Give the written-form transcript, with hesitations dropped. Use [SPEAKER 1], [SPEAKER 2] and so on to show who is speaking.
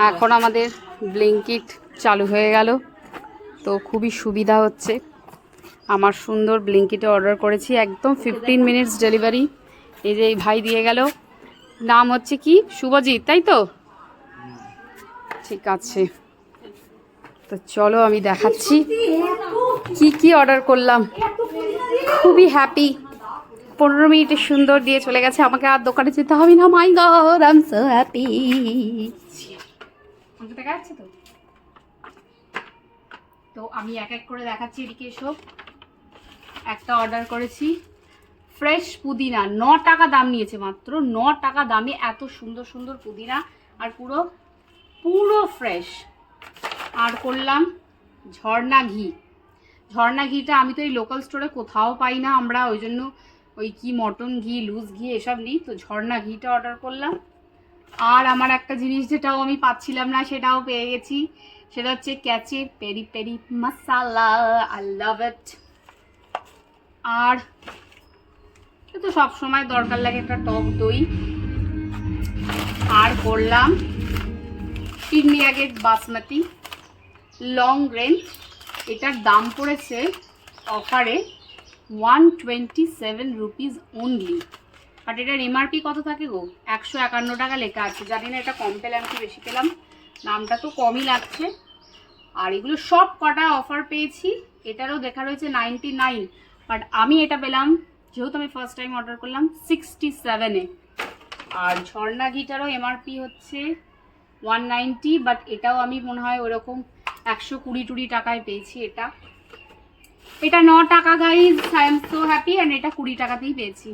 [SPEAKER 1] এখন আমাদের ব্লিঙ্কিট চালু হয়ে গেল, তো খুবই সুবিধা হচ্ছে। আমার সুন্দর ব্লিঙ্কিটে অর্ডার করেছি, একদম 15 মিনিটস ডেলিভারি। এই যে এই ভাই দিয়ে গেল, নাম হচ্ছে কি শুভজিৎ, তাই তো? ঠিক আছে, তো চলো আমি দেখাচ্ছি কি কি অর্ডার করলাম। খুবই হ্যাপি, 15 মিনিটে সুন্দর দিয়ে চলে গেছে, আমাকে আর দোকানে যেতে হবে না। My god, I am so happy. দেখা যাচ্ছে তো? তো আমি এক এক করে দেখাচ্ছি, এদিকে এসব। একটা অর্ডার করেছি ফ্রেশ পুদিনা, 9 টাকা দাম নিয়েছে, মাত্র 9 টাকা দামে এত সুন্দর সুন্দর পুদিনা, আর পুরো পুরো ফ্রেশ। আর করলাম ঝর্ণা ঘি। ঝর্ণা ঘিটা আমি তো এই লোকাল স্টোরে কোথাও পাই না, আমরা ওই জন্য ওই কি মটন ঘি, লুজ ঘি এসব নিই, তো ঝর্ণা ঘিটা অর্ডার করলাম। আর আমার একটা জিনিস যেটাও আমি পাচ্ছিলাম না, সেটাও পেয়ে গেছি, সেটা হচ্ছে ক্যাচের peri peri masala. I love it. আর তো সব সময় দরকার লাগে একটা টক দই। আর করলাম India Gate basmati long range, এটার দাম পড়েছে অফারে 127 রুপিস অনলি। বাট এটার এমআরপি কত থাকে গো? 151 টাকা লেখা আছে। জানি না এটা কম পেলাম কি বেশি পেলাম, দামটা তো কমই লাগছে। আর এগুলো সব কটা অফার পেয়েছি, এটারও দেখা রয়েছে 99, বাট আমি এটা পেলাম, যেহেতু আমি ফার্স্ট টাইম অর্ডার করলাম, 67-এ। আর ঝর্ণা ঘিটারও এমআরপি হচ্ছে 190, বাট এটাও আমি মনে হয় ওরকম 120 টাকায় পেয়েছি। এটা 9 টাকা guys, I am so happy. And এটা 20 টাকাতেই পেয়েছি।